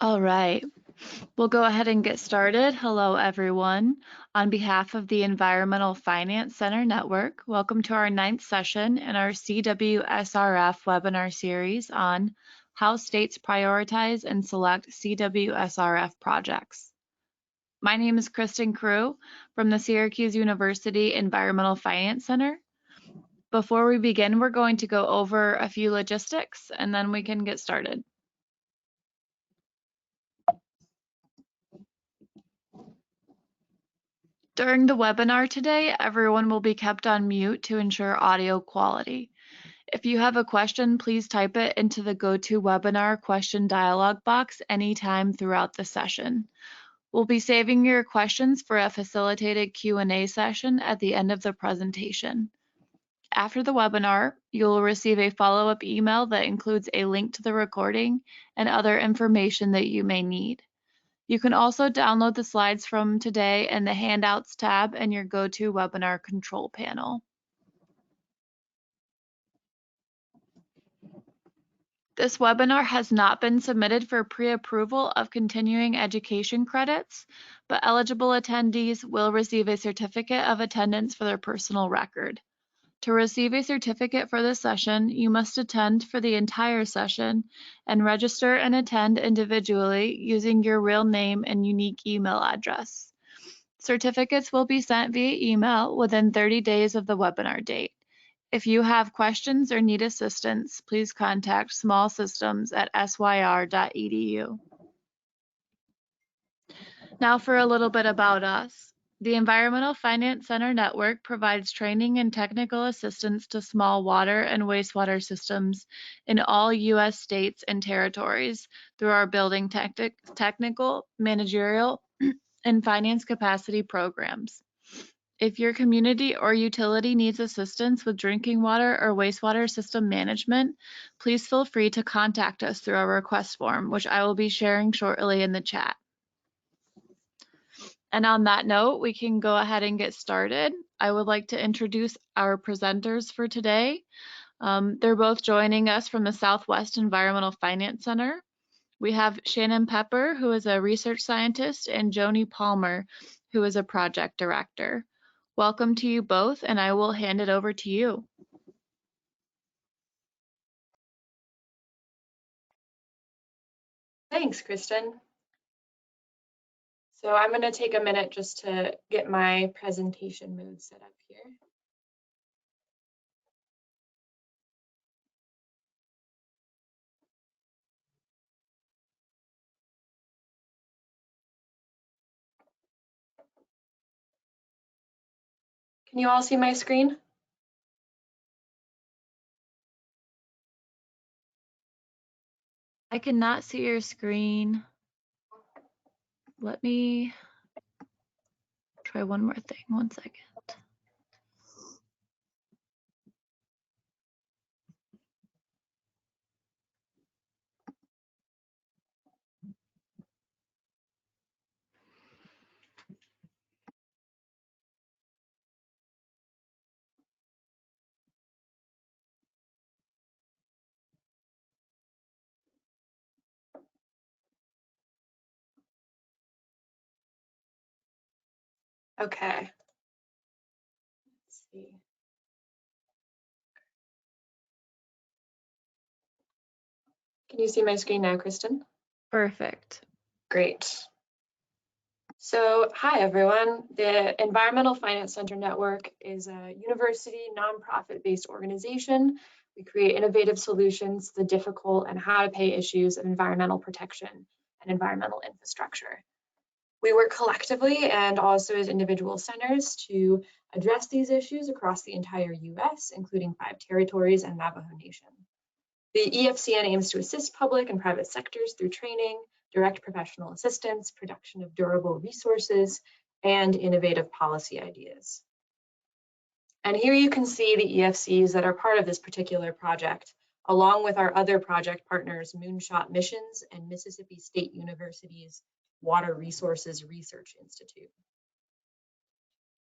All right, we'll go ahead and get started. Hello, everyone. On behalf of the Environmental Finance Center Network, welcome to our 9th session in our CWSRF webinar series on how states prioritize and select CWSRF projects. My name is Kristen Crew from the Syracuse University Environmental Finance Center. Before we begin, we're going to go over a few logistics and then we can get started. During the webinar today, everyone will be kept on mute to ensure audio quality. If you have a question, please type it into the GoToWebinar question dialog box anytime throughout the session. We'll be saving your questions for a facilitated Q&A session at the end of the presentation. After the webinar, you'll receive a follow-up email that includes a link to the recording and other information that you may need. You can also download the slides from today in the Handouts tab in your GoToWebinar control panel. This webinar has not been submitted for pre-approval of continuing education credits, but eligible attendees will receive a certificate of attendance for their personal record. To receive a certificate for this session, you must attend for the entire session and register and attend individually using your real name and unique email address. Certificates will be sent via email within 30 days of the webinar date. If you have questions or need assistance, please contact smallsystems@syr.edu. Now for a little bit about us. The Environmental Finance Center Network provides training and technical assistance to small water and wastewater systems in all U.S. states and territories through our building technical, managerial, and finance capacity programs. If your community or utility needs assistance with drinking water or wastewater system management, please feel free to contact us through our request form, which I will be sharing shortly in the chat. And on that note, we can go ahead and get started. I would like to introduce our presenters for today. They're both joining us from the Southwest Environmental Finance Center. We have Shannon Pepper, who is a research scientist, and Joni Palmer, who is a project director. Welcome to you both, and I will hand it over to you. Thanks, Kristen. So I'm going to take a minute just to get my presentation mode set up here. Can you all see my screen? I cannot see your screen. Let me try one more thing. 1 second. Okay. Let's see. Can you see my screen now, Kristen? Perfect. Great. So, hi everyone. The Environmental Finance Center Network is a university nonprofit-based organization. We create innovative solutions to the difficult and how to pay issues of environmental protection and environmental infrastructure. We work collectively and also as individual centers to address these issues across the entire US, including 5 territories and Navajo Nation. The EFCN aims to assist public and private sectors through training, direct professional assistance, production of durable resources, and innovative policy ideas. And here you can see the EFCs that are part of this particular project, along with our other project partners, Moonshot Missions and Mississippi State University's Water Resources Research Institute.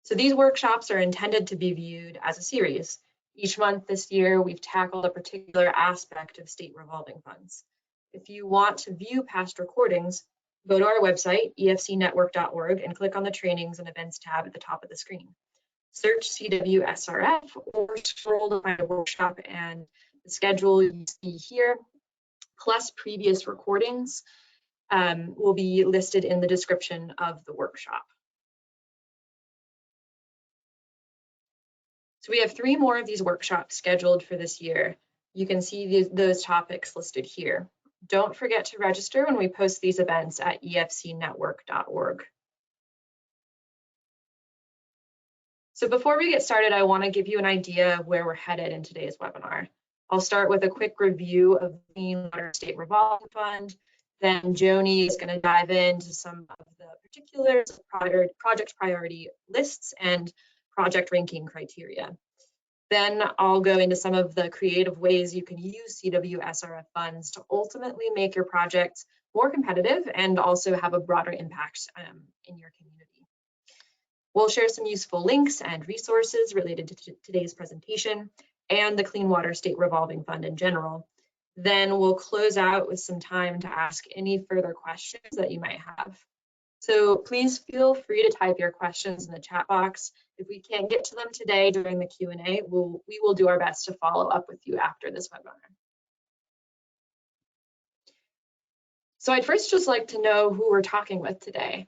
So these workshops are intended to be viewed as a series. Each month this year, we've tackled a particular aspect of state revolving funds. If you want to view past recordings, go to our website, efcnetwork.org, and click on the Trainings and Events tab at the top of the screen. Search CWSRF or scroll to find a workshop, and the schedule you see here, plus previous recordings, will be listed in the description of the workshop. So we have 3 more of these workshops scheduled for this year. You can see those topics listed here. Don't forget to register when we post these events at efcnetwork.org. So before we get started, I want to give you an idea of where we're headed in today's webinar. I'll start with a quick review of the Clean Water State Revolving Fund. Then Joni is going to dive into some of the particulars of project priority lists and project ranking criteria. Then I'll go into some of the creative ways you can use CWSRF funds to ultimately make your projects more competitive and also have a broader impact in your community. We'll share some useful links and resources related to today's presentation and the Clean Water State Revolving Fund in general. Then we'll close out with some time to ask any further questions that you might have. So please feel free to type your questions in the chat box. If we can't get to them today during the Q&A, we will do our best to follow up with you after this webinar. So I'd first just like to know who we're talking with today.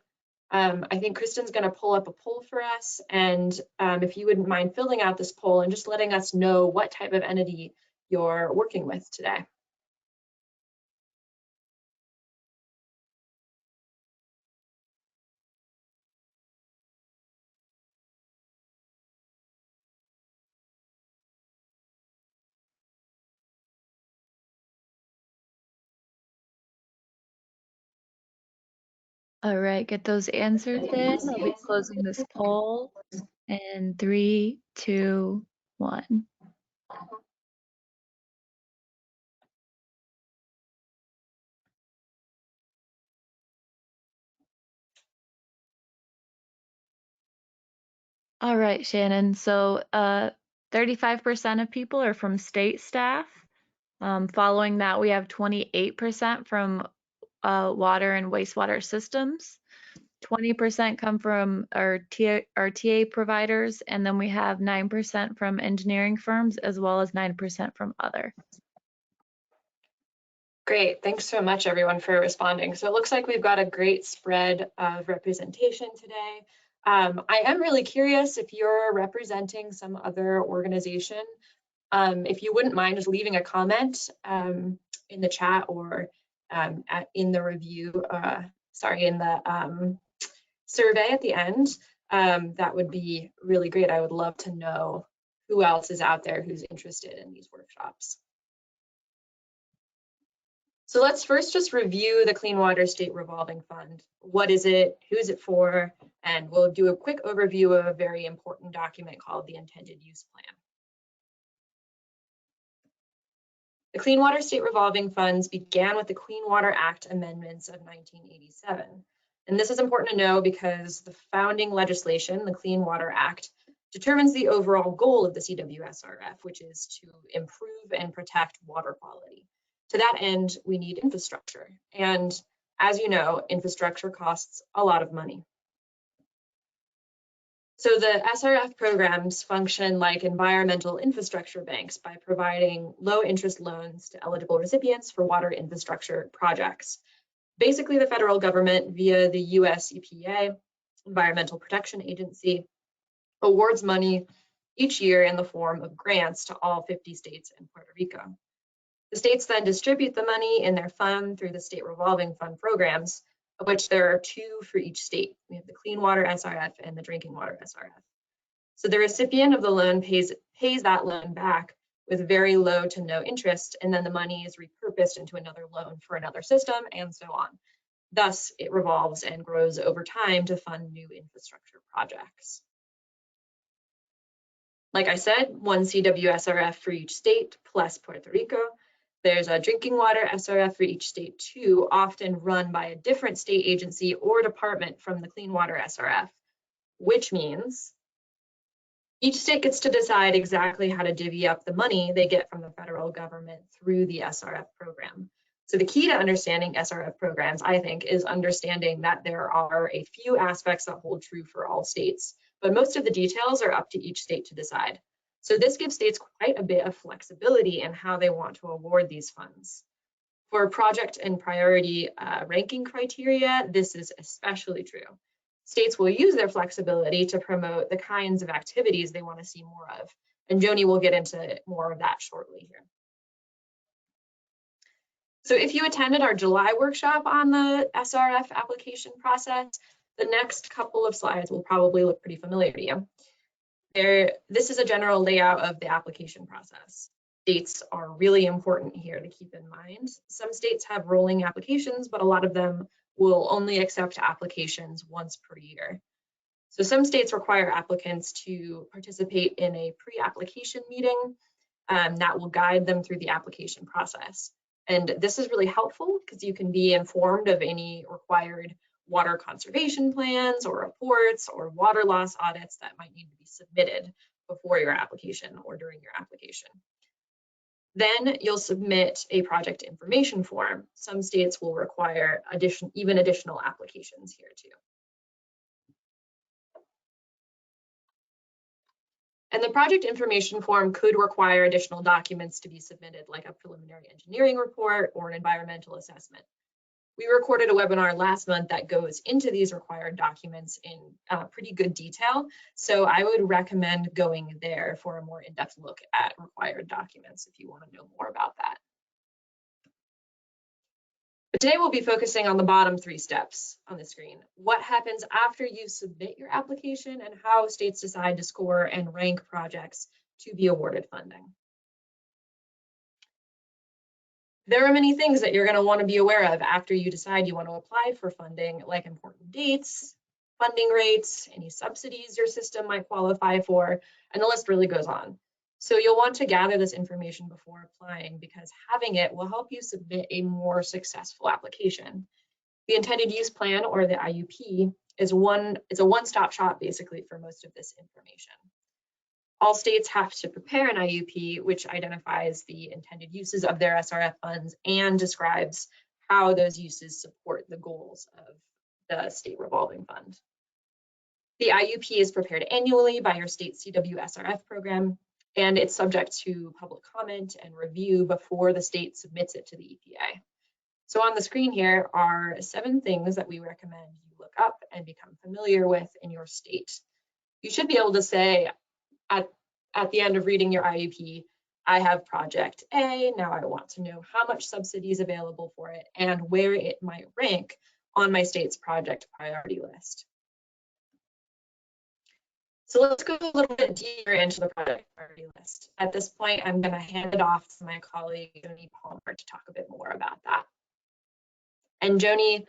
I think Kristen's going to pull up a poll for us, and if you wouldn't mind filling out this poll and just letting us know what type of entity you're working with today. All right, get those answers in. I'll be closing this poll in 3, 2, 1. All right, Shannon. So 35% of people are from state staff. Following that, we have 28% from water and wastewater systems. 20% come from our TA providers, and then we have 9% from engineering firms, as well as 9% from other. Great, thanks so much everyone for responding. So it looks like we've got a great spread of representation today. I am really curious if you're representing some other organization. If you wouldn't mind just leaving a comment in the chat or in the review, in the survey at the end, that would be really great. I would love to know who else is out there who's interested in these workshops. So let's first just review the Clean Water State Revolving Fund. What is it? Who is it for? And we'll do a quick overview of a very important document called the Intended Use Plan. The Clean Water State Revolving Funds began with the Clean Water Act amendments of 1987. And this is important to know because the founding legislation, the Clean Water Act, determines the overall goal of the CWSRF, which is to improve and protect water quality. To that end, we need infrastructure. And as you know, infrastructure costs a lot of money. So the SRF programs function like environmental infrastructure banks by providing low interest loans to eligible recipients for water infrastructure projects. Basically, the federal government via the US EPA, Environmental Protection Agency, awards money each year in the form of grants to all 50 states and Puerto Rico. The states then distribute the money in their fund through the state revolving fund programs, of which there are 2 for each state. We have the Clean Water SRF and the Drinking Water SRF. So the recipient of the loan pays that loan back with very low to no interest, and then the money is repurposed into another loan for another system, and so on. Thus, it revolves and grows over time to fund new infrastructure projects. Like I said, 1 CWSRF for each state plus Puerto Rico. There's a Drinking Water SRF for each state too, often run by a different state agency or department from the Clean Water SRF, which means each state gets to decide exactly how to divvy up the money they get from the federal government through the SRF program. So the key to understanding SRF programs, I think, is understanding that there are a few aspects that hold true for all states, but most of the details are up to each state to decide. So this gives states quite a bit of flexibility in how they want to award these funds. For project and priority ranking criteria, this is especially true. States will use their flexibility to promote the kinds of activities they want to see more of. And Joni will get into more of that shortly here. So if you attended our July workshop on the SRF application process, the next couple of slides will probably look pretty familiar to you. This is a general layout of the application process. Dates are really important here to keep in mind. Some states have rolling applications, but a lot of them will only accept applications once per year. So some states require applicants to participate in a pre-application meeting that will guide them through the application process. And this is really helpful because you can be informed of any required water conservation plans or reports or water loss audits that might need to be submitted before your application or during your application. Then you'll submit a project information form. Some states will require even additional applications here too. And the project information form could require additional documents to be submitted, like a preliminary engineering report or an environmental assessment. We recorded a webinar last month that goes into these required documents in pretty good detail. So I would recommend going there for a more in-depth look at required documents if you want to know more about that. But today we'll be focusing on the bottom 3 steps on the screen. What happens after you submit your application and how states decide to score and rank projects to be awarded funding. There are many things that you're going to want to be aware of after you decide you want to apply for funding, like important dates, funding rates, any subsidies your system might qualify for, and the list really goes on. So you'll want to gather this information before applying because having it will help you submit a more successful application. The intended use plan, or the IUP, is a one-stop shop basically for most of this information. All states have to prepare an IUP, which identifies the intended uses of their SRF funds and describes how those uses support the goals of the state revolving fund. The IUP is prepared annually by your state CWSRF program, and it's subject to public comment and review before the state submits it to the EPA. So on the screen here are 7 things that we recommend you look up and become familiar with in your state. You should be able to say at the end of reading your IUP, I have project A, now I want to know how much subsidy is available for it and where it might rank on my state's project priority list. So let's go a little bit deeper into the project priority list. At this point, I'm going to hand it off to my colleague, Joni Palmer, to talk a bit more about that. And Joni,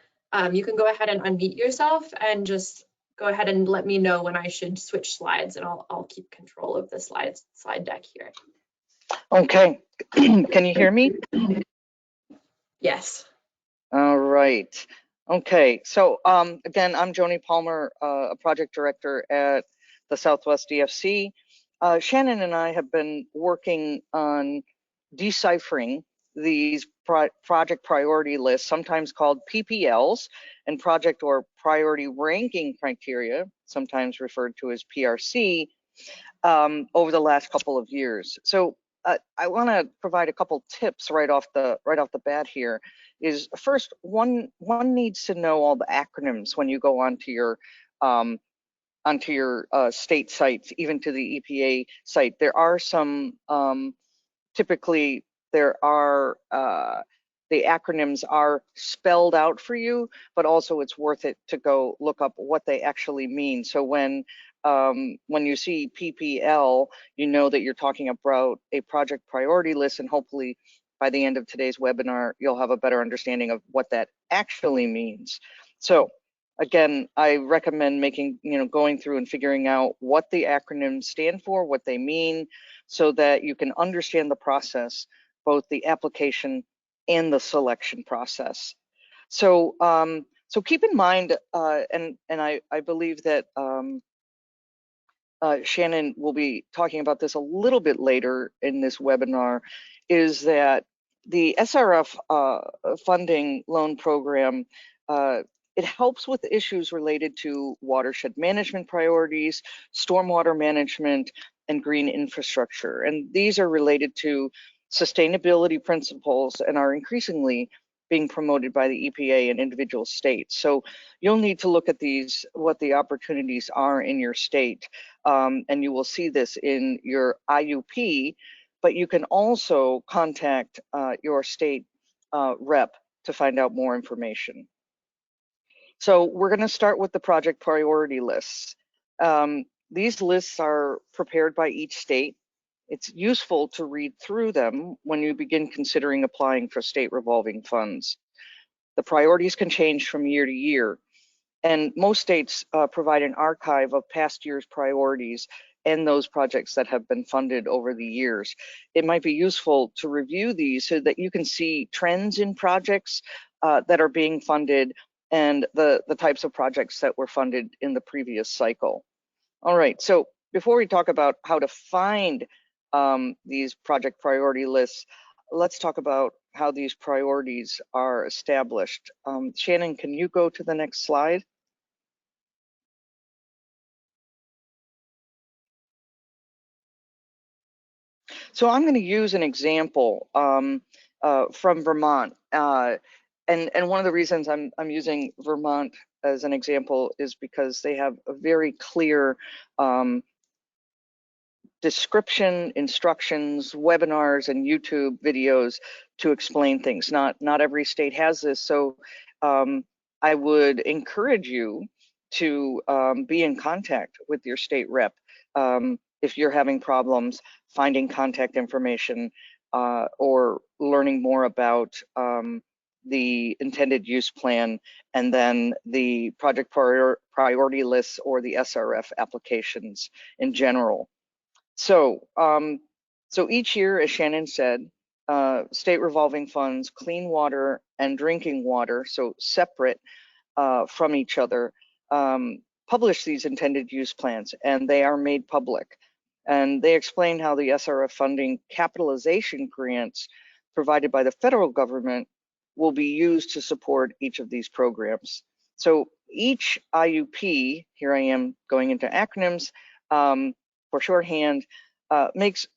you can go ahead and unmute yourself and just go ahead and let me know when I should switch slides, and I'll keep control of the slide deck here. Okay, can you hear me? Yes. All right. Okay, so again, I'm Joni Palmer, a project director at the Southwest DFC. Shannon and I have been working on deciphering these project priority lists, sometimes called PPLs, and project or priority ranking criteria, sometimes referred to as PRC, over the last couple of years. So I want to provide a couple tips right off the bat here. Is first, one needs to know all the acronyms when you go onto your state sites, even to the EPA site. There are some typically there are the acronyms are spelled out for you, but also it's worth it to go look up what they actually mean. So when you see PPL, you know that you're talking about a project priority list, and hopefully by the end of today's webinar, you'll have a better understanding of what that actually means. So again, I recommend going through and figuring out what the acronyms stand for, what they mean, so that you can understand the process, both the application and the selection process. So so keep in mind, and I believe that Shannon will be talking about this a little bit later in this webinar, is that the SRF funding loan program, it helps with issues related to watershed management priorities, stormwater management, and green infrastructure. And these are related to sustainability principles and are increasingly being promoted by the EPA and individual states. So you'll need to look at these, what the opportunities are in your state. And you will see this in your IUP, but you can also contact your state rep to find out more information. So we're going to start with the project priority lists. These lists are prepared by each state. It's useful to read through them when you begin considering applying for state revolving funds. The priorities can change from year to year, and most states provide an archive of past year's priorities and those projects that have been funded over the years. It might be useful to review these so that you can see trends in projects that are being funded and the types of projects that were funded in the previous cycle. All right, so before we talk about how to find these project priority lists, let's talk about how these priorities are established. Shannon, can you go to the next slide? So I'm going to use an example from Vermont. And one of the reasons I'm using Vermont as an example is because they have a very clear description, instructions, webinars, and YouTube videos to explain things. Not every state has this, so I would encourage you to be in contact with your state rep if you're having problems finding contact information or learning more about the intended use plan, and then the project priority lists or the SRF applications in general. So, so each year, as Shannon said, state revolving funds, clean water and drinking water, so separate from each other, publish these intended use plans, and they are made public. And they explain how the SRF funding capitalization grants provided by the federal government will be used to support each of these programs. So each IUP, here I am going into acronyms, for shorthand, makes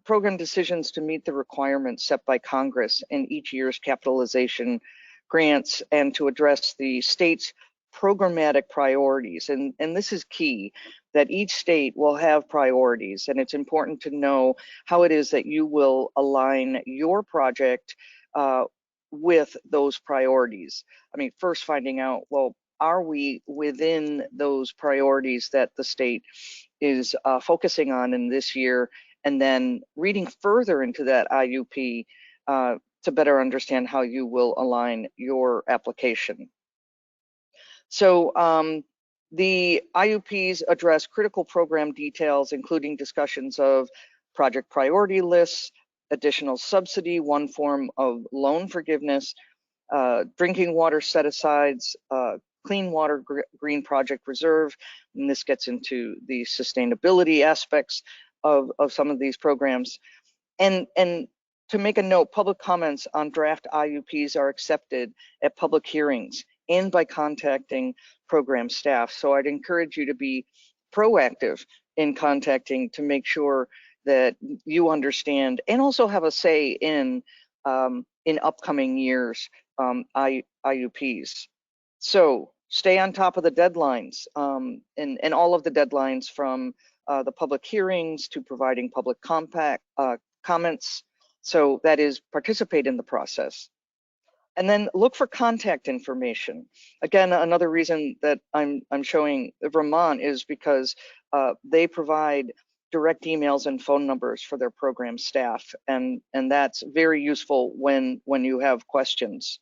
program decisions to meet the requirements set by Congress in each year's capitalization grants and to address the state's programmatic priorities. And this is key, that each state will have priorities, and it's important to know how it is that you will align your project with those priorities. I mean, first finding out, well, are we within those priorities that the state is focusing on in this year, and then reading further into that IUP to better understand how you will align your application. So the IUPs address critical program details, including discussions of project priority lists, additional subsidy, one form of loan forgiveness, drinking water set-asides, clean water green project reserve, and this gets into the sustainability aspects of some of these programs. And to make a note, public comments on draft IUPs are accepted at public hearings and by contacting program staff. So I'd encourage you to be proactive in contacting to make sure that you understand and also have a say in upcoming years IUPs. So stay on top of the deadlines and all of the deadlines, from the public hearings to providing public comments. So that is, participate in the process. And then look for contact information. Again, another reason that I'm showing Vermont is because they provide direct emails and phone numbers for their program staff, and that's very useful when you have questions.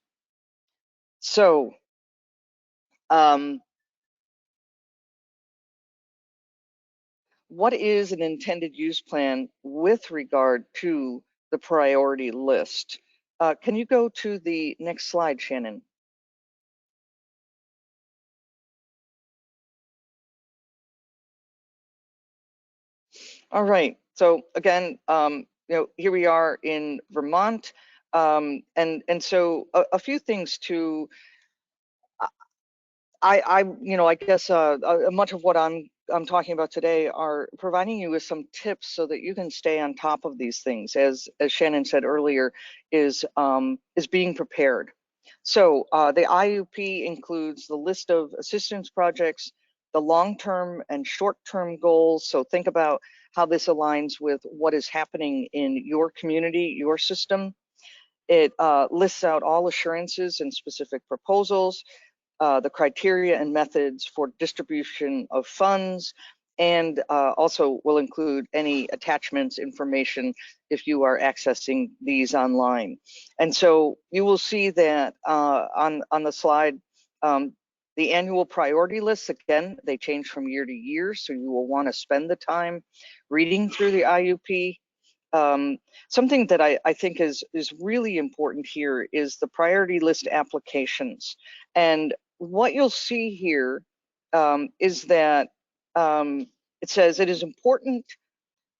So what is an intended use plan with regard to the priority list? Can you go to the next slide, Shannon? All right, so again, here we are in Vermont. And so a few things to, I guess much of what I'm talking about today are providing you with some tips so that you can stay on top of these things. As Shannon said earlier, is being prepared. So the IUP includes the list of assistance projects, the long-term and short-term goals. So think about how this aligns with what is happening in your community, your system. It lists out all assurances and specific proposals, the criteria and methods for distribution of funds, and also will include any attachments, information if you are accessing these online. And so you will see that on the slide, the annual priority lists, again, they change from year to year, so you will want to spend the time reading through the IUP. Something that I think is really important here is the priority list applications. And what you'll see here is that it says it is important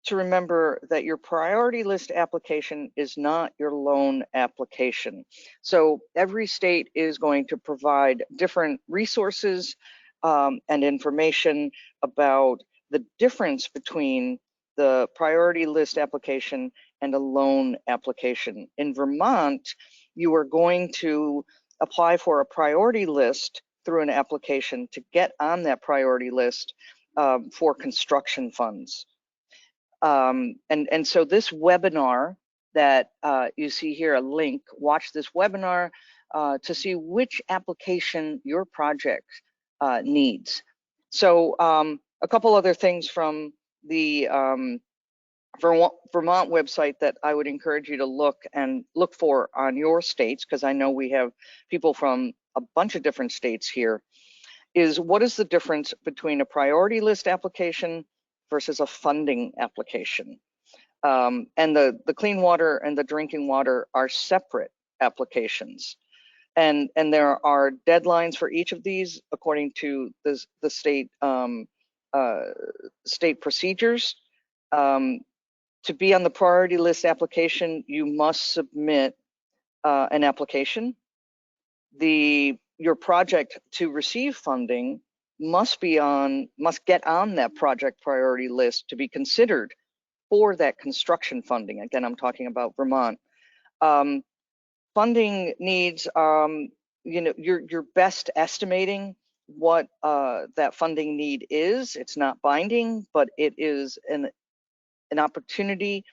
to remember that your priority list application is not your loan application. So every state is going to provide different resources and information about the difference between the priority list application and a loan application. In Vermont, you are going to apply for a priority list through an application to get on that priority list for construction funds. And so this webinar that you see here, a link, watch this webinar to see which application your project needs. So a couple other things from the Vermont website that I would encourage you to look for on your states, because I know we have people from a bunch of different states here, is what is the difference between a priority list application versus a funding application? And the clean water and the drinking water are separate applications. And there are deadlines for each of these according to the state state procedures. To be on the priority list application, you must submit an application. Your project to receive funding must get on that project priority list to be considered for that construction funding. Again, I'm talking about Vermont. Funding needs, you're best estimating what that funding need is. It's not binding, but it is an opportunity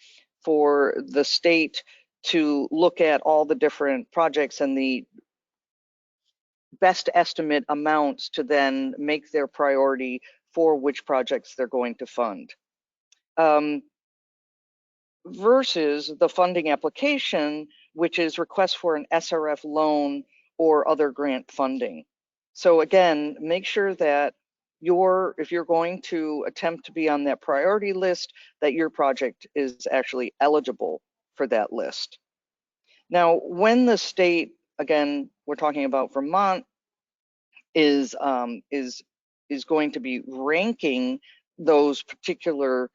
for the state to look at all the different projects and the best estimate amounts to then make their priority for which projects they're going to fund. Versus the funding application, which is request for an SRF loan or other grant funding. So again, make sure that if you're going to attempt to be on that priority list, that your project is actually eligible for that list. Now, when the state, again, we're talking about Vermont, is going to be ranking those particular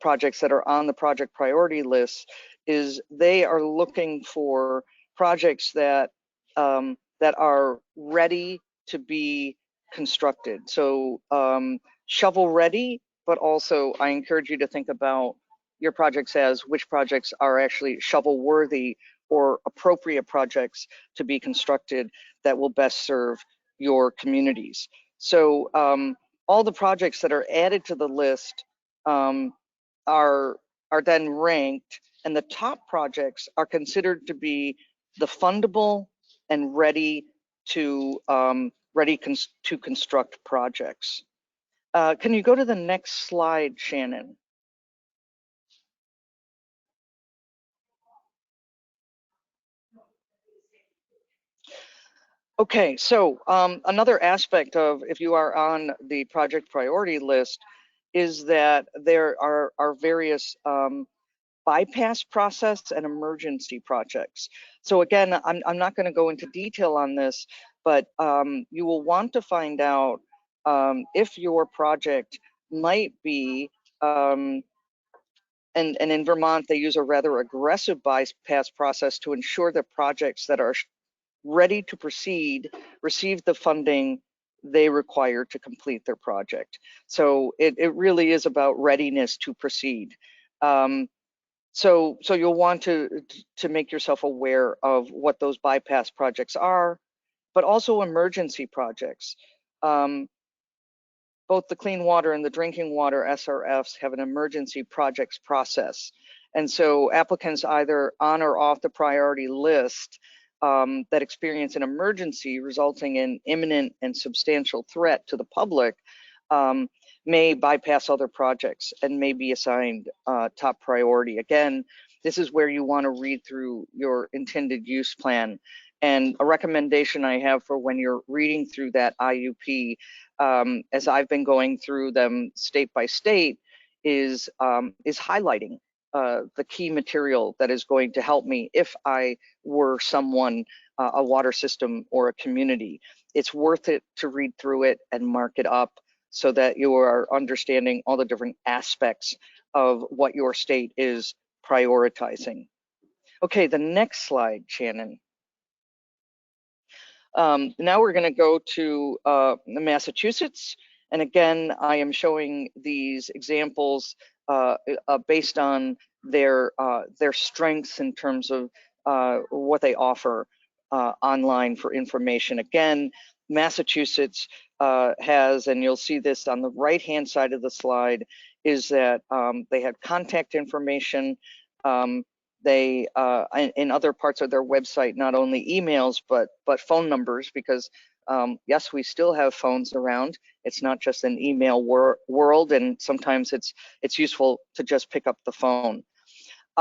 projects that are on the project priority list, is they are looking for projects that that are ready to be constructed. So shovel ready, but also I encourage you to think about your projects as which projects are actually shovel worthy or appropriate projects to be constructed that will best serve your communities. So all the projects that are added to the list are then ranked, and the top projects are considered to be the fundable and ready to construct projects. Can you go to the next slide, Shannon? Okay, so another aspect of if you are on the project priority list is that there are various bypass process and emergency projects. So again, I'm not going to go into detail on this, but you will want to find out if your project might be and in Vermont, they use a rather aggressive bypass process to ensure that projects that are ready to proceed receive the funding they require to complete their project. So it really is about readiness to proceed. So you'll want to make yourself aware of what those bypass projects are, but also emergency projects. Both the clean water and the drinking water SRFs have an emergency projects process. And so applicants either on or off the priority list that experience an emergency resulting in imminent and substantial threat to the public may bypass other projects and may be assigned top priority. Again, this is where you want to read through your intended use plan. And a recommendation I have for when you're reading through that IUP, as I've been going through them state by state, is highlighting the key material that is going to help me if I were someone, a water system or a community. It's worth it to read through it and mark it up so that you are understanding all the different aspects of what your state is prioritizing. Okay, the next slide, Shannon. Now we're going to go to Massachusetts. And again, I am showing these examples based on their strengths in terms of what they offer online for information. Again, Massachusetts has, and you'll see this on the right-hand side of the slide, is that they have contact information. They in other parts of their website, not only emails but phone numbers, because yes, we still have phones around. It's not just an email world, and sometimes it's useful to just pick up the phone.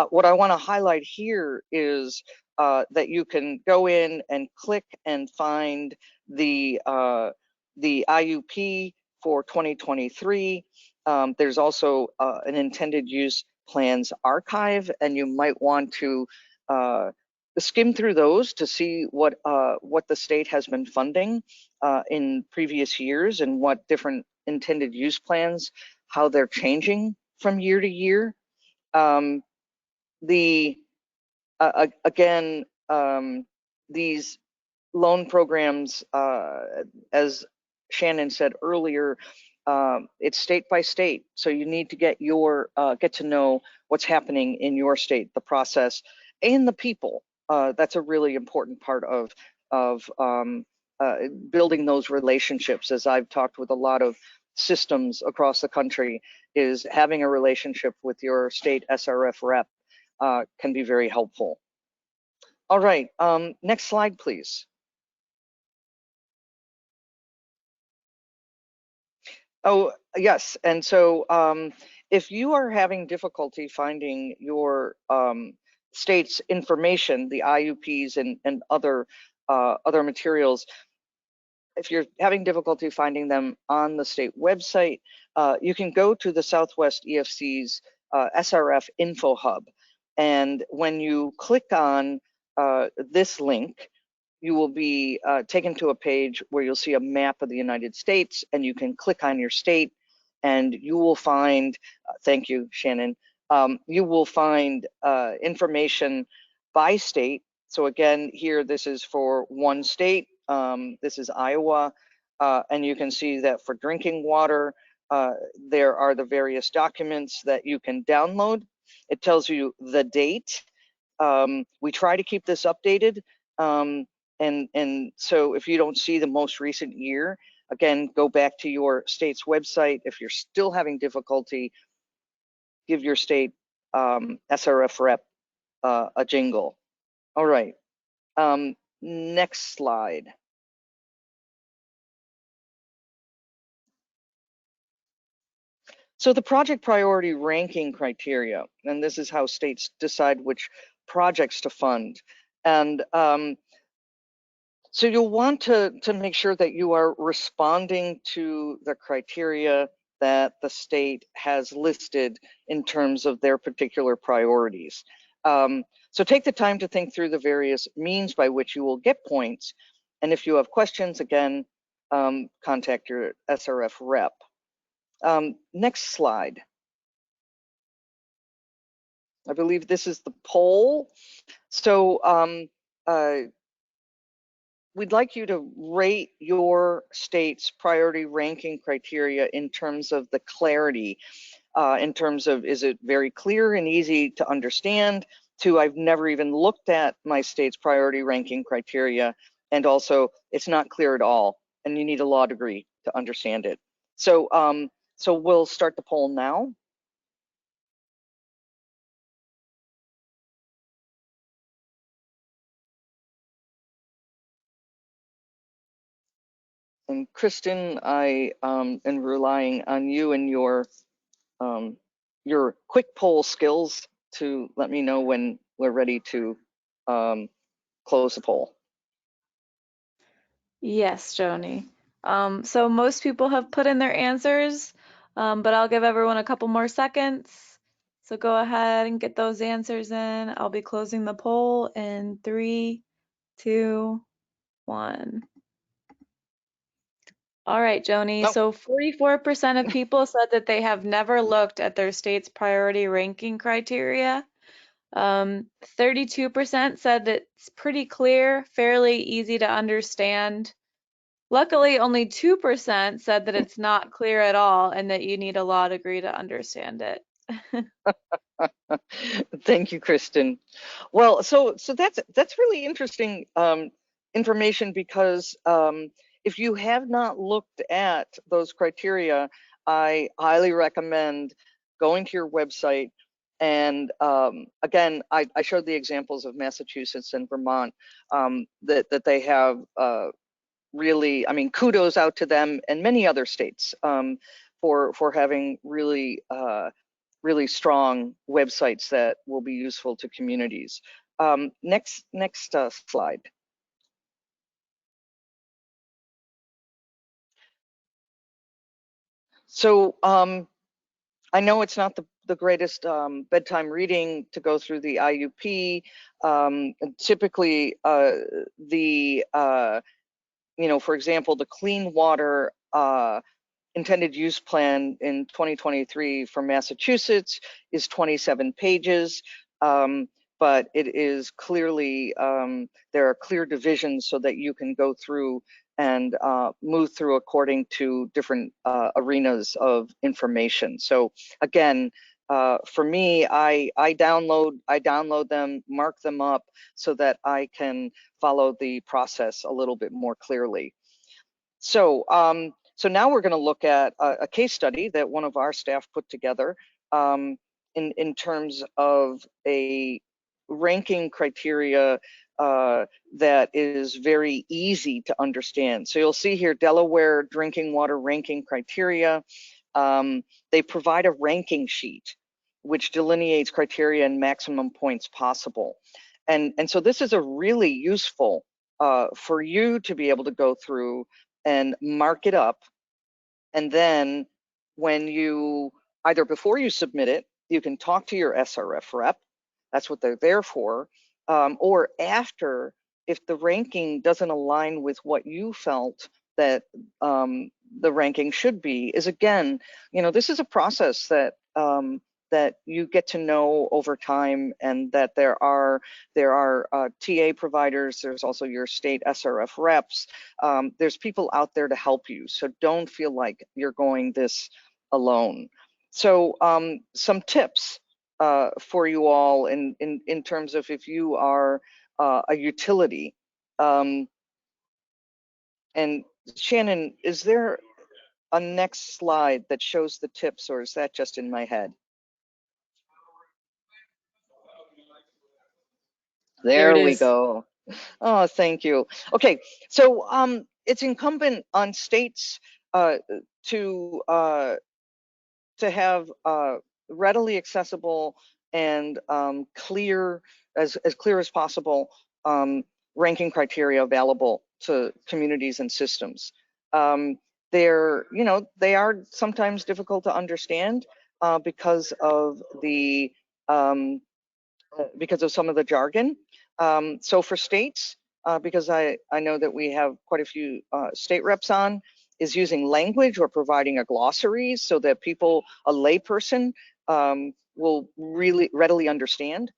What I want to highlight here is that you can go in and click and find the IUP for 2023. There's also an intended use plans archive, and you might want to skim through those to see what the state has been funding in previous years and what different intended use plans, how they're changing from year to year. Again, these loan programs, as Shannon said earlier, it's state by state, so you need to get to know what's happening in your state, the process, and the people. That's a really important part of building those relationships. As I've talked with a lot of systems across the country, is having a relationship with your state SRF rep can be very helpful. All right, next slide, please. Oh, yes. And so if you are having difficulty finding your state's information, the IUPs and other materials, if you're having difficulty finding them on the state website, you can go to the Southwest EFC's SRF Info Hub. And when you click on this link, you will be taken to a page where you'll see a map of the United States, and you can click on your state, and you will find, thank you, Shannon, you will find information by state. So again, here, this is for one state. This is Iowa, and you can see that for drinking water, there are the various documents that you can download. It tells you the date. We try to keep this updated. And so if you don't see the most recent year, again, go back to your state's website. If you're still having difficulty, give your state SRF rep a jingle. All right, next slide. So the project priority ranking criteria, and this is how states decide which projects to fund. And so you'll want to make sure that you are responding to the criteria that the state has listed in terms of their particular priorities. So take the time to think through the various means by which you will get points. And if you have questions, again, contact your SRF rep. Next slide. I believe this is the poll. So we'd like you to rate your state's priority ranking criteria in terms of the clarity, in terms of, is it very clear and easy to understand, to I've never even looked at my state's priority ranking criteria, and also it's not clear at all and you need a law degree to understand it. So so we'll start the poll now. And Kristen, I am relying on you and your quick poll skills to let me know when we're ready to close the poll. Yes, Joni. So most people have put in their answers, but I'll give everyone a couple more seconds. So go ahead and get those answers in. I'll be closing the poll in 3, 2, 1. All right, Joni. Nope. So 44% of people said that they have never looked at their state's priority ranking criteria. 32% said that it's pretty clear, fairly easy to understand. Luckily, only 2% said that it's not clear at all and that you need a law degree to understand it. Thank you, Kristen. Well, so that's really interesting information, because if you have not looked at those criteria, I highly recommend going to your website. And again, I showed the examples of Massachusetts and Vermont that they have really, I mean, kudos out to them and many other states for having really really strong websites that will be useful to communities. Next slide. So I know it's not the greatest bedtime reading to go through the IUP. Typically, you know, for example, the clean water intended use plan in 2023 for Massachusetts is 27 pages, but it is clearly, there are clear divisions so that you can go through and move through according to different arenas of information. So again, for me, I download them, mark them up so that I can follow the process a little bit more clearly. So so now we're going to look at a case study that one of our staff put together in terms of a ranking criteria that is very easy to understand. So you'll see here Delaware drinking water ranking criteria. They provide a ranking sheet which delineates criteria and maximum points possible. And so this is a really useful for you to be able to go through and mark it up. And then when you, either before you submit it, you can talk to your SRF rep. That's what they're there for. Or after, if the ranking doesn't align with what you felt that the ranking should be, is again, you know, this is a process that that you get to know over time, and that there are TA providers. There's also your state SRF reps. There's people out there to help you. So don't feel like you're going this alone. So some tips for you all in terms of if you are a utility. And Shannon, is there a next slide that shows the tips, or is that just in my head? There we go. Oh, thank you. Okay, so it's incumbent on states to have readily accessible and clear, as clear as possible, ranking criteria available to communities and systems. They're, you know, they are sometimes difficult to understand because of the because of some of the jargon. So for states, because I know that we have quite a few state reps on, is using language or providing a glossary so that people, a layperson, will really readily understand,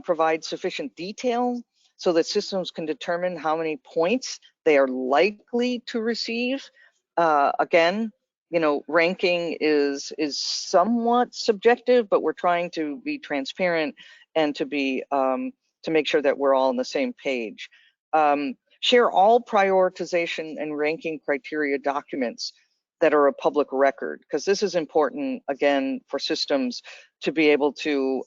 provide sufficient detail so that systems can determine how many points they are likely to receive. Again, you know, ranking is somewhat subjective, but we're trying to be transparent and to be to make sure that we're all on the same page. Share all prioritization and ranking criteria documents that are a public record, because this is important, again, for systems to be able to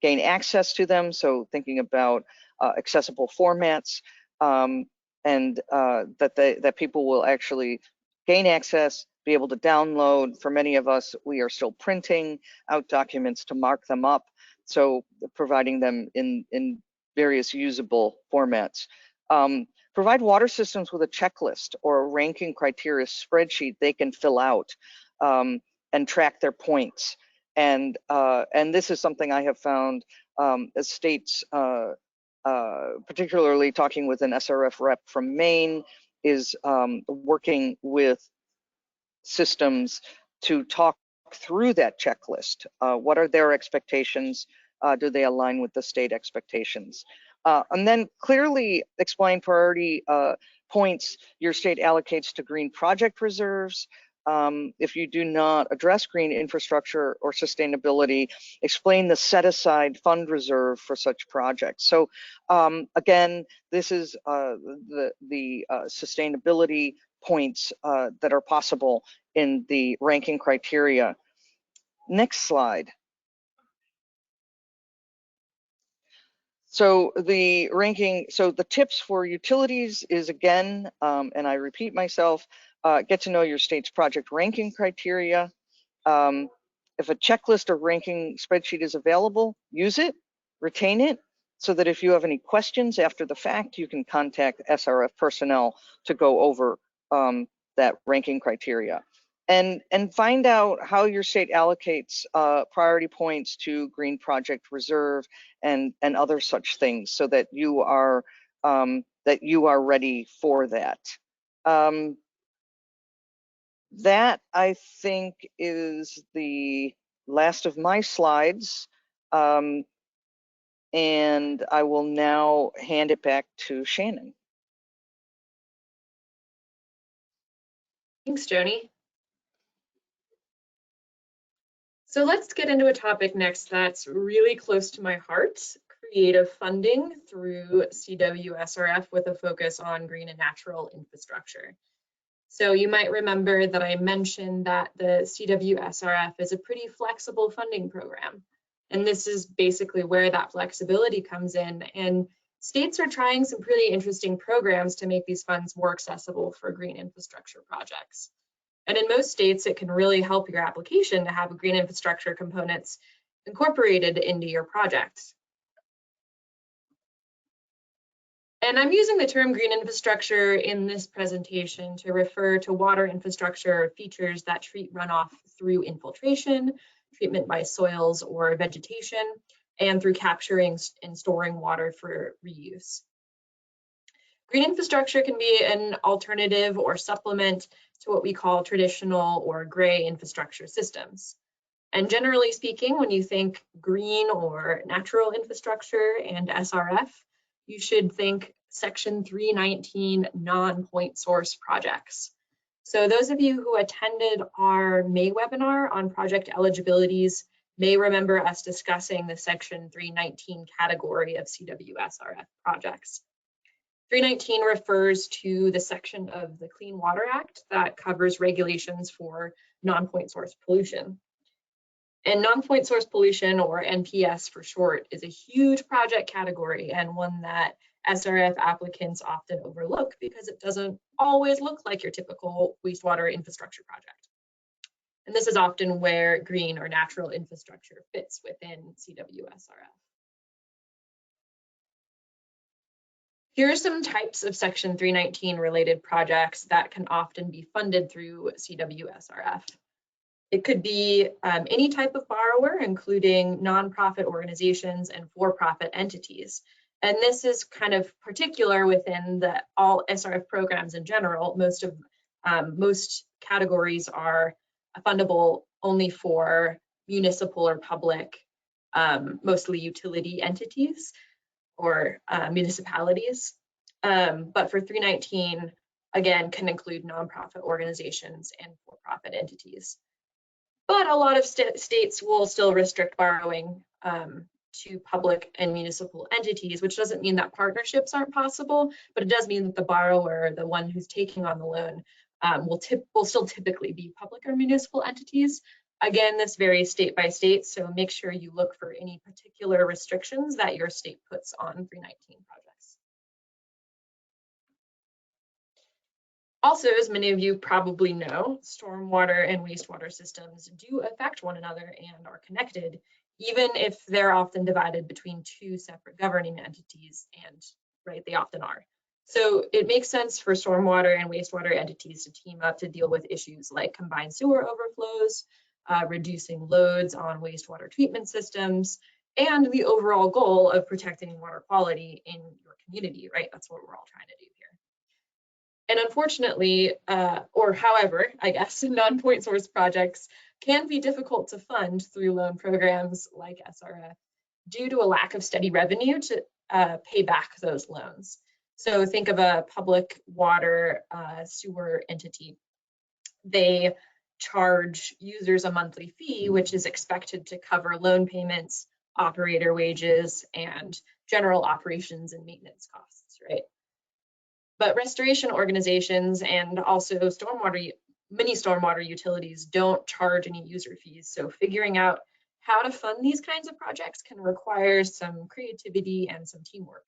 gain access to them. So thinking about accessible formats, and that people will actually gain access, be able to download. For many of us, we are still printing out documents to mark them up. So providing them in various usable formats. Provide water systems with a checklist or a ranking criteria spreadsheet they can fill out and track their points. And this is something I have found as states, particularly talking with an SRF rep from Maine, is working with systems to talk through that checklist. What are their expectations? Do they align with the state expectations? And then clearly explain priority points your state allocates to green project reserves. If you do not address green infrastructure or sustainability, explain the set aside fund reserve for such projects. So again, this is the sustainability points that are possible in the ranking criteria. Next slide. So the ranking, so the tips for utilities is, again, and I repeat myself, get to know your state's project ranking criteria. If a checklist or ranking spreadsheet is available, use it, retain it, so that if you have any questions after the fact, you can contact SRF personnel to go over that ranking criteria. And find out how your state allocates priority points to green project reserve and other such things, so that you are ready for that. That, I think, is the last of my slides. And I will now hand it back to Shannon. Thanks, Joni. So let's get into a topic next that's really close to my heart: creative funding through CWSRF with a focus on green and natural infrastructure. So you might remember that I mentioned that the CWSRF is a pretty flexible funding program. And this is basically where that flexibility comes in. And states are trying some pretty interesting programs to make these funds more accessible for green infrastructure projects. And in most states, it can really help your application to have green infrastructure components incorporated into your projects. And I'm using the term green infrastructure in this presentation to refer to water infrastructure features that treat runoff through infiltration, treatment by soils or vegetation, and through capturing and storing water for reuse. Green infrastructure can be an alternative or supplement to what we call traditional or gray infrastructure systems. And generally speaking, when you think green or natural infrastructure and SRF, you should think Section 319 non-point source projects. So those of you who attended our May webinar on project eligibilities may remember us discussing the Section 319 category of CWSRF projects. 319 refers to the section of the Clean Water Act that covers regulations for non-point source pollution. And non-point source pollution, or NPS for short, is a huge project category and one that SRF applicants often overlook because it doesn't always look like your typical wastewater infrastructure project. And this is often where green or natural infrastructure fits within CWSRF. Here are some types of Section 319 related projects that can often be funded through CWSRF. It could be any type of borrower, including nonprofit organizations and for-profit entities. And this is kind of particular within all SRF programs in general. Most categories are fundable only for municipal or public, mostly utility entities or municipalities. But for 319, again, can include nonprofit organizations and for-profit entities. But a lot of states will still restrict borrowing to public and municipal entities, which doesn't mean that partnerships aren't possible, but it does mean that the borrower, the one who's taking on the loan, will still typically be public or municipal entities. Again, this varies state by state, so make sure you look for any particular restrictions that your state puts on 319 projects. Also, as many of you probably know, stormwater and wastewater systems do affect one another and are connected, even if they're often divided between two separate governing entities, and right, they often are. So it makes sense for stormwater and wastewater entities to team up to deal with issues like combined sewer overflows, reducing loads on wastewater treatment systems, and the overall goal of protecting water quality in your community, right? That's what we're all trying to do here. And unfortunately, or however, I guess, non-point source projects can be difficult to fund through loan programs like SRF due to a lack of steady revenue to pay back those loans. So think of a public water sewer entity. They charge users a monthly fee, which is expected to cover loan payments, operator wages, and general operations and maintenance costs, right? But restoration organizations and also many stormwater utilities don't charge any user fees. So figuring out how to fund these kinds of projects can require some creativity and some teamwork.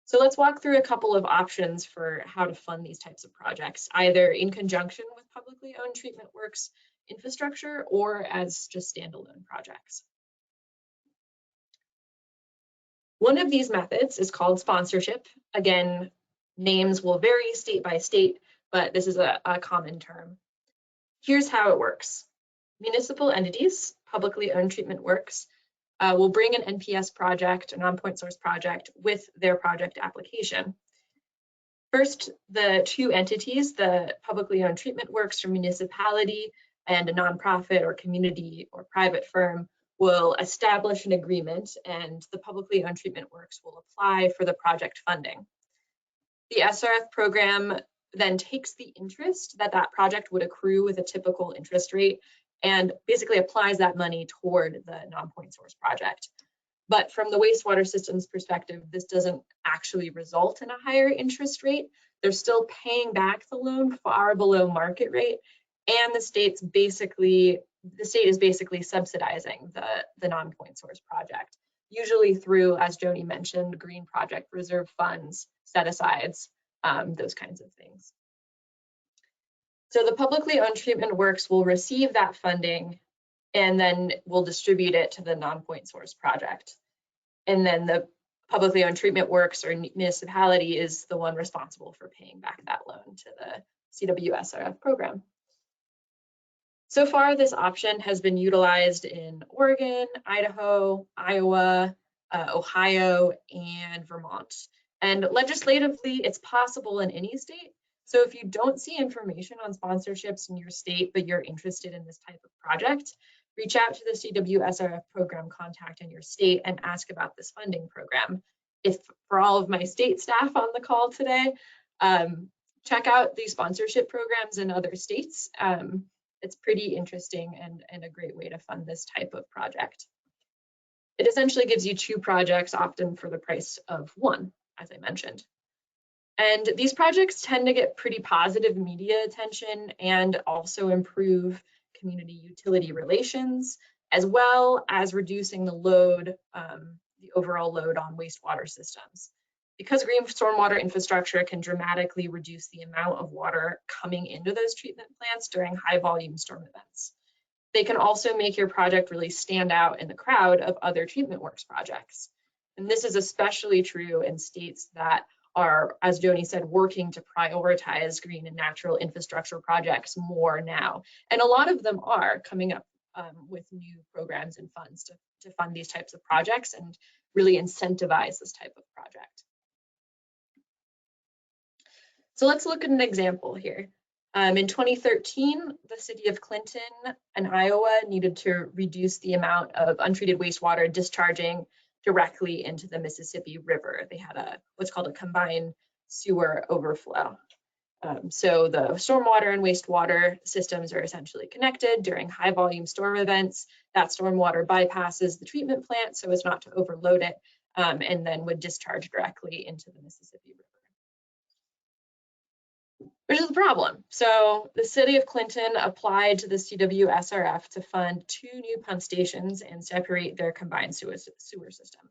So let's walk through a couple of options for how to fund these types of projects, either in conjunction with publicly owned treatment works infrastructure or as just standalone projects. One of these methods is called sponsorship. Again, names will vary state by state, but this is a common term. Here's how it works. Municipal entities, publicly owned treatment works, will bring an NPS project, a non-point source project, with their project application. First, the two entities, the publicly owned treatment works or municipality and a nonprofit or community or private firm, will establish an agreement, and the publicly owned treatment works will apply for the project funding. The SRF program then takes the interest that that project would accrue with a typical interest rate and basically applies that money toward the non-point source project. But from the wastewater system's perspective, this doesn't actually result in a higher interest rate. They're still paying back the loan far below market rate, and the state is basically subsidizing the non-point source project, usually through, as Joni mentioned, green project reserve funds, set-asides, those kinds of things. So the publicly owned treatment works will receive that funding and then we'll distribute it to the non-point source project. And then the publicly owned treatment works or municipality is the one responsible for paying back that loan to the CWSRF program. So far, this option has been utilized in Oregon, Idaho, Iowa, Ohio, and Vermont. And legislatively, it's possible in any state. So if you don't see information on sponsorships in your state, but you're interested in this type of project, reach out to the CWSRF program contact in your state and ask about this funding program. If for all of my state staff on the call today, check out these sponsorship programs in other states. It's pretty interesting and a great way to fund this type of project. It essentially gives you two projects, often for the price of one, as I mentioned. And these projects tend to get pretty positive media attention and also improve community utility relations, as well as reducing the load, the overall load on wastewater systems. Because green stormwater infrastructure can dramatically reduce the amount of water coming into those treatment plants during high volume storm events. They can also make your project really stand out in the crowd of other treatment works projects. And this is especially true in states that are, as Joni said, working to prioritize green and natural infrastructure projects more now. And a lot of them are coming up with new programs and funds to fund these types of projects and really incentivize this type of project. So let's look at an example here. In 2013, the city of Clinton and Iowa needed to reduce the amount of untreated wastewater discharging directly into the Mississippi River. They had what's called a combined sewer overflow. So the stormwater and wastewater systems are essentially connected during high volume storm events. That stormwater bypasses the treatment plant so as not to overload it, and then would discharge directly into the Mississippi River. Which is a problem. So the city of Clinton applied to the CWSRF to fund 2 new pump stations and separate their combined sewer system.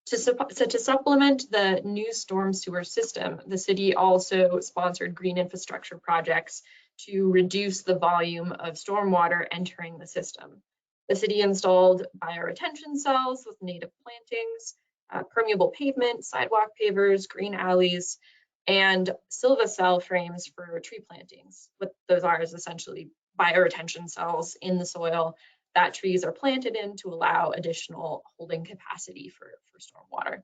To supplement the new storm sewer system, the city also sponsored green infrastructure projects to reduce the volume of stormwater entering the system. The city installed bioretention cells with native plantings, permeable pavement, sidewalk pavers, green alleys, and Silva cell frames for tree plantings. What those are is essentially bioretention cells in the soil that trees are planted in to allow additional holding capacity for stormwater.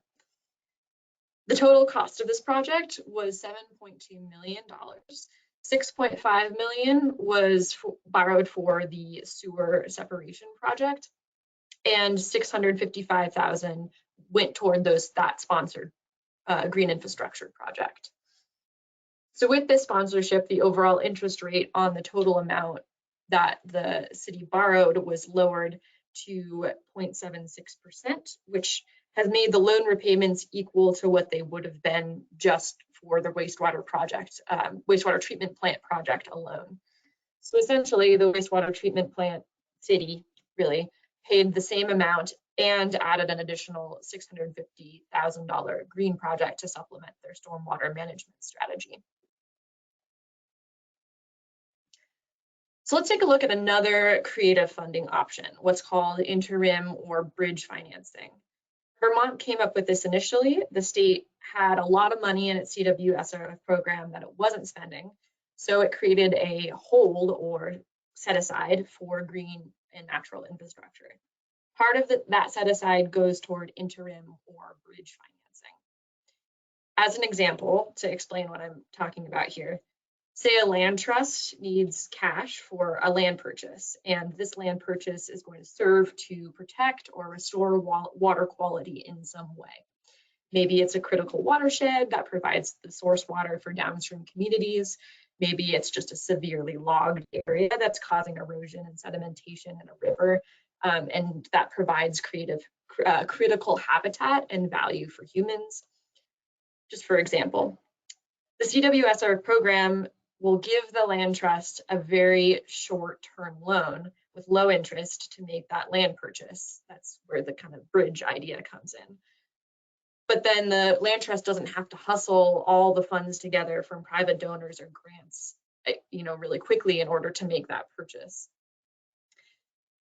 The total cost of this project was $7.2 million. $6.5 million was borrowed for the sewer separation project, and $655,000 went toward that sponsored green infrastructure project. So with this sponsorship, the overall interest rate on the total amount that the city borrowed was lowered to 0.76%, which has made the loan repayments equal to what they would have been just for the wastewater project, wastewater treatment plant project alone. So essentially, the wastewater treatment plant city really paid the same amount and added an additional $650,000 green project to supplement their stormwater management strategy. So let's take a look at another creative funding option, what's called interim or bridge financing. Vermont came up with this initially. The state had a lot of money in its CWSRF program that it wasn't spending, so it created a hold or set aside for green and natural infrastructure. Part of that set aside goes toward interim or bridge financing. As an example, to explain what I'm talking about here, say a land trust needs cash for a land purchase, and this land purchase is going to serve to protect or restore water quality in some way. Maybe it's a critical watershed that provides the source water for downstream communities. Maybe it's just a severely logged area that's causing erosion and sedimentation in a river, and that provides critical habitat and value for humans. Just for example, the CWSRF program will give the land trust a very short-term loan with low interest to make that land purchase. That's where the kind of bridge idea comes in. But then the land trust doesn't have to hustle all the funds together from private donors or grants, really quickly in order to make that purchase.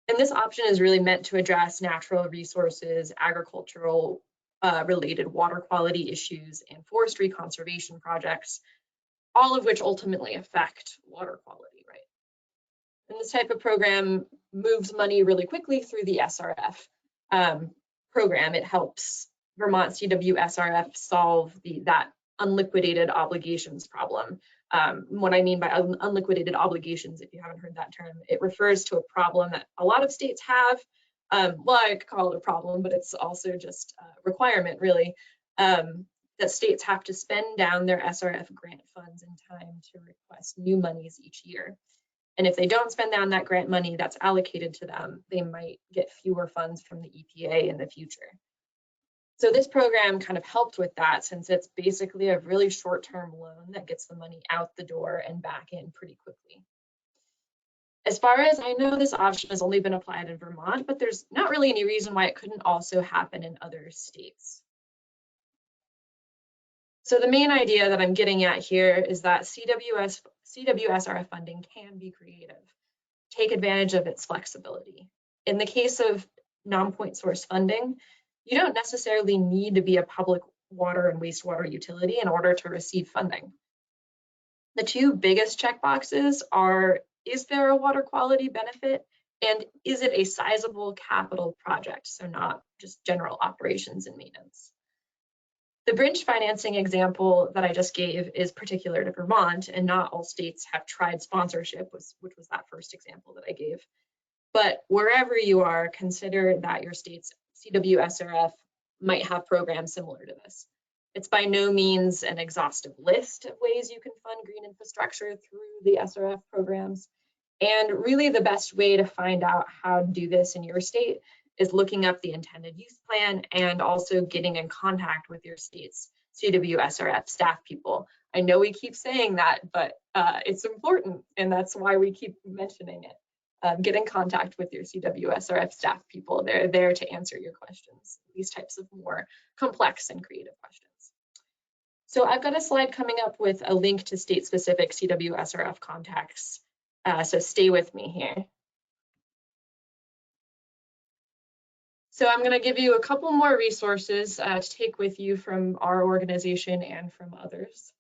And this option is really meant to address natural resources, agricultural related water quality issues, and forestry conservation projects, all of which ultimately affect water quality, right? And this type of program moves money really quickly through the SRF program. It helps Vermont CWSRF solve that unliquidated obligations problem. What I mean by unliquidated obligations, if you haven't heard that term, it refers to a problem that a lot of states have. Well, I could call it a problem, but it's also just a requirement, really. That states have to spend down their SRF grant funds in time to request new monies each year. And if they don't spend down that grant money that's allocated to them, they might get fewer funds from the EPA in the future. So this program kind of helped with that, since it's basically a really short-term loan that gets the money out the door and back in pretty quickly. As far as I know, this option has only been applied in Vermont, but there's not really any reason why it couldn't also happen in other states. So the main idea that I'm getting at here is that CWSRF funding can be creative, take advantage of its flexibility. In the case of non-point source funding, you don't necessarily need to be a public water and wastewater utility in order to receive funding. The two biggest checkboxes are, is there a water quality benefit? And is it a sizable capital project? So not just general operations and maintenance. The bridge financing example that I just gave is particular to Vermont, and not all states have tried sponsorship, which was that first example that I gave. But wherever you are, consider that your state's CWSRF might have programs similar to this. It's by no means an exhaustive list of ways you can fund green infrastructure through the SRF programs. And really the best way to find out how to do this in your state is looking up the intended use plan and also getting in contact with your state's CWSRF staff people. I know we keep saying that, but it's important, and that's why we keep mentioning it. Get in contact with your CWSRF staff people. They're there to answer your questions, these types of more complex and creative questions. So I've got a slide coming up with a link to state-specific CWSRF contacts. So stay with me here. So I'm going to give you a couple more resources to take with you from our organization and from others.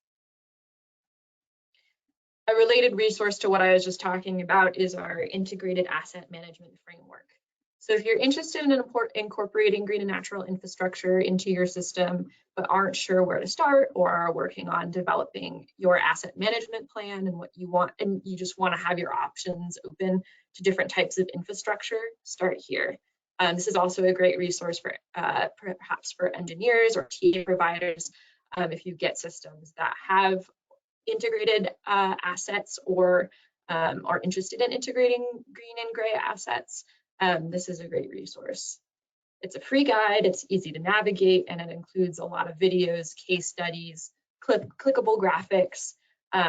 A related resource to what I was just talking about is our integrated asset management framework. So if you're interested in incorporating green and natural infrastructure into your system, but aren't sure where to start or are working on developing your asset management plan and what you want, and you just want to have your options open to different types of infrastructure, start here. This is also a great resource for perhaps for engineers or TA providers if you get systems that have integrated assets or are interested in integrating green and gray assets. This is a great resource. It's a free guide, it's easy to navigate, and it includes a lot of videos, case studies, clickable graphics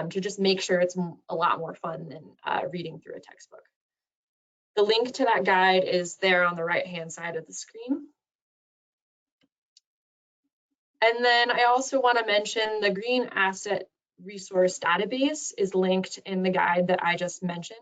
to just make sure it's a lot more fun than reading through a textbook. The link to that guide is there on the right-hand side of the screen. And then I also want to mention the Green Asset Resource Database is linked in the guide that I just mentioned,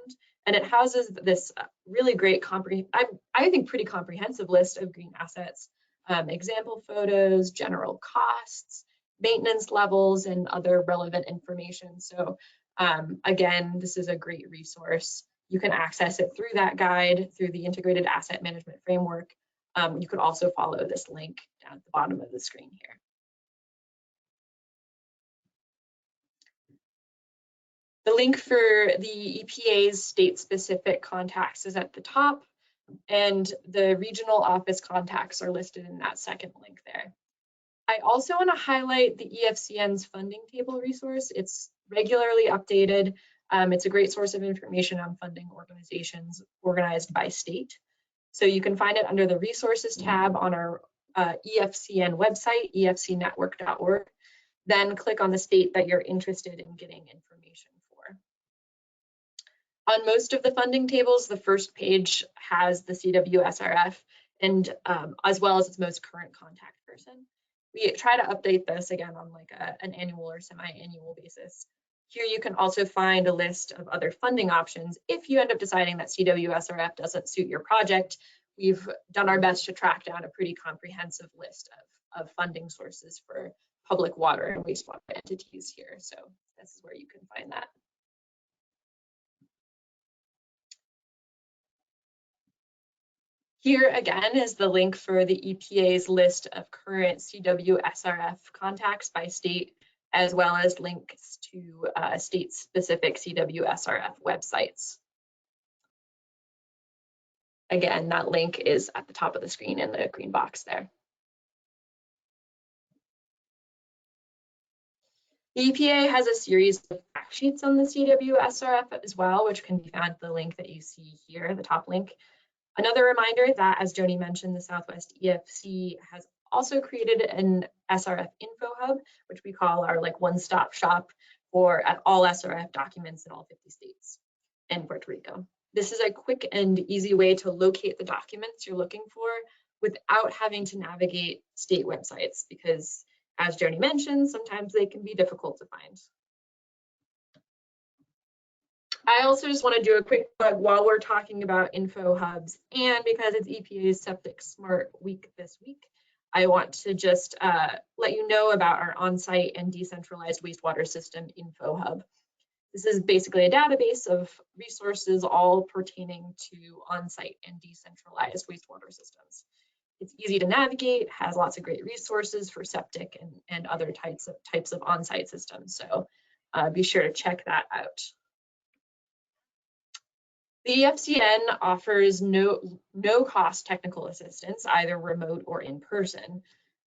and it houses this really great, I think pretty comprehensive list of green assets, example photos, general costs, maintenance levels, and other relevant information. So again, this is a great resource. You can access it through that guide, through the Integrated Asset Management Framework. You could also follow this link down at the bottom of the screen here. The link for the EPA's state-specific contacts is at the top, and the regional office contacts are listed in that second link there. I also want to highlight the EFCN's funding table resource. It's regularly updated. It's a great source of information on funding organizations organized by state. So you can find it under the resources tab on our EFCN website, efcnetwork.org. Then click on the state that you're interested in getting information for. On most of the funding tables, the first page has the CWSRF and as well as its most current contact person. We try to update this again on like an annual or semi-annual basis. Here you can also find a list of other funding options if you end up deciding that CWSRF doesn't suit your project. We've done our best to track down a pretty comprehensive list of funding sources for public water and wastewater entities here. So this is where you can find that. Here again is the link for the EPA's list of current CWSRF contacts by state, as well as links to state-specific CWSRF websites. Again, that link is at the top of the screen in the green box there. The EPA has a series of fact sheets on the CWSRF as well, which can be found at the link that you see here, the top link. Another reminder that, as Joni mentioned, the Southwest EFC has also created an SRF info hub, which we call our like one-stop shop for all SRF documents in all 50 states and Puerto Rico. This is a quick and easy way to locate the documents you're looking for without having to navigate state websites, because as Joni mentioned, sometimes they can be difficult to find. I also just want to do a quick plug while we're talking about info hubs, and because it's EPA's Septic Smart Week this week, I want to just let you know about our on-site and decentralized wastewater system info hub. This is basically a database of resources all pertaining to on-site and decentralized wastewater systems. It's easy to navigate, has lots of great resources for septic and other types of on-site systems. So be sure to check that out. The EFCN offers no cost technical assistance, either remote or in person.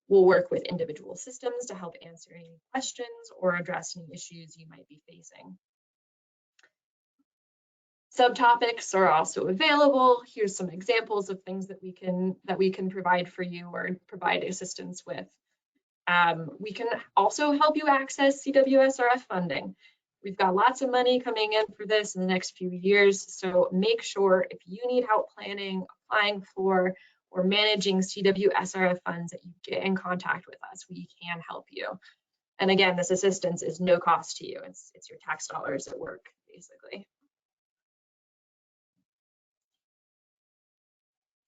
We'll work with individual systems to help answer any questions or address any issues you might be facing. Subtopics are also available. Here's some examples of things that we can provide for you or provide assistance with. We can also help you access CWSRF funding. We've got lots of money coming in for this in the next few years, so make sure if you need help planning, applying for, or managing CWSRF funds that you get in contact with us. We can help you. And again, this assistance is no cost to you. It's your tax dollars at work, basically.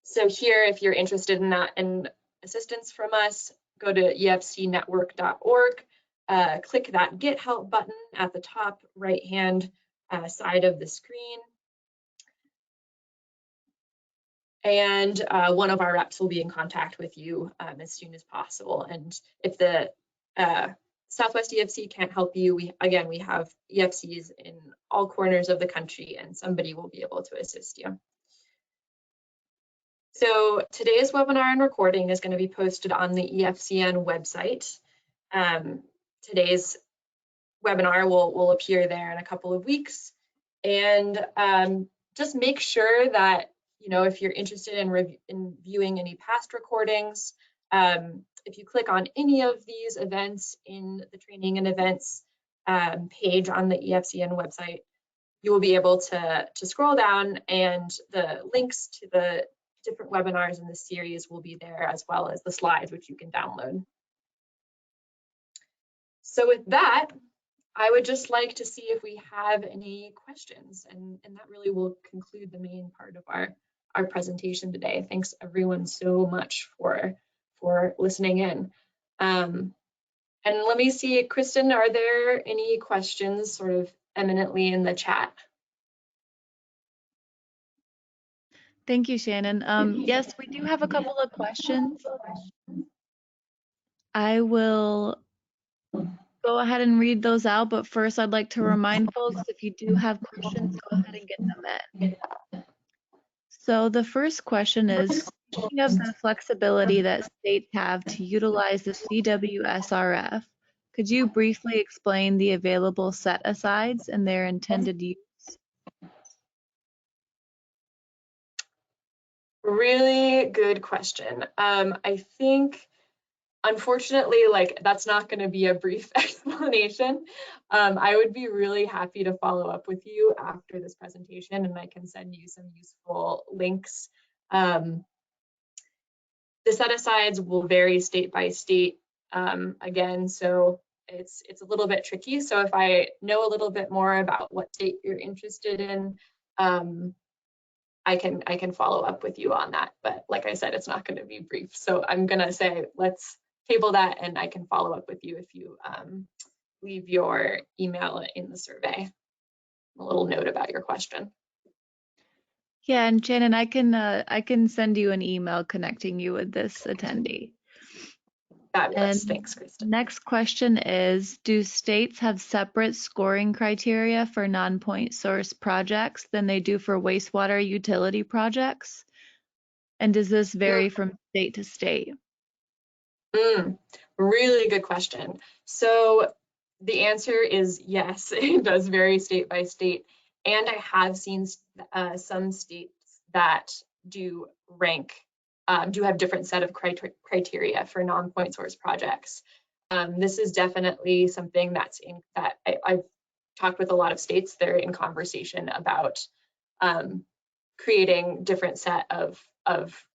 So here, if you're interested in that and assistance from us, go to efcnetwork.org, click that Get Help button at the top right-hand side of the screen. And one of our reps will be in contact with you as soon as possible. And if the Southwest EFC can't help you, we have EFCs in all corners of the country, and somebody will be able to assist you. So today's webinar and recording is going to be posted on the EFCN website. Today's webinar will appear there in a couple of weeks. And just make sure that, if you're interested in viewing any past recordings, if you click on any of these events in the training and events page on the EFCN website, you will be able to scroll down, and the links to the different webinars in this series will be there, as well as the slides, which you can download. So with that, I would just like to see if we have any questions, and that really will conclude the main part of our presentation today. Thanks everyone so much for listening in. And let me see, Kristen, are there any questions sort of eminently in the chat? Thank you, Shannon. Yes, we do have a couple of questions. I will go ahead and read those out, but first I'd like to remind folks, if you do have questions, go ahead and get them in. So the first question is, speaking of the flexibility that states have to utilize the CWSRF, could you briefly explain the available set-asides and their intended use? Really good question. I think, unfortunately, that's not going to be a brief explanation. I would be really happy to follow up with you after this presentation, and I can send you some useful links. The set-asides will vary state by state, again, so it's a little bit tricky. So if I know a little bit more about what state you're interested in, I can follow up with you on that, but like I said, it's not going to be brief. So I'm going to say, let's table that, and I can follow up with you if you leave your email in the survey, a little note about your question. Yeah, and Shannon, I can send you an email connecting you with this attendee. Fabulous, And thanks, Kristen. Next question is, do states have separate scoring criteria for non-point source projects than they do for wastewater utility projects? And does this vary from state to state? Really good question. So the answer is yes, it does vary state by state. And I have seen some states that do have different set of criteria for non-point source projects. This is definitely something that I've talked with a lot of states. They're in conversation about creating different set of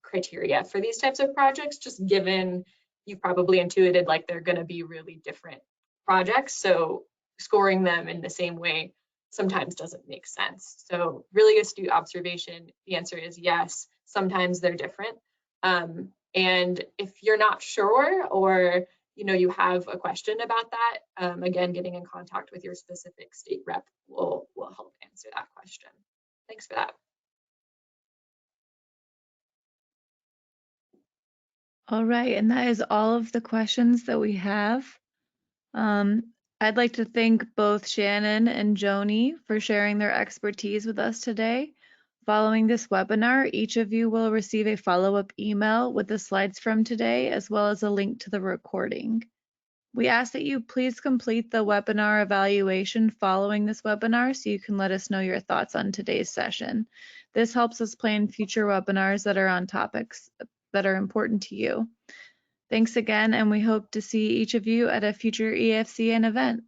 criteria for these types of projects, just given you probably intuited they're going to be really different projects. So scoring them in the same way sometimes doesn't make sense. So really astute observation. The answer is yes, sometimes they're different. And if you're not sure, or you have a question about that, again, getting in contact with your specific state rep will help answer that question. Thanks for that. All right, and that is all of the questions that we have. I'd like to thank both Shannon and Joni for sharing their expertise with us today. Following this webinar, each of you will receive a follow-up email with the slides from today, as well as a link to the recording. We ask that you please complete the webinar evaluation following this webinar so you can let us know your thoughts on today's session. This helps us plan future webinars that are on topics that are important to you. Thanks again, and we hope to see each of you at a future EFCN event.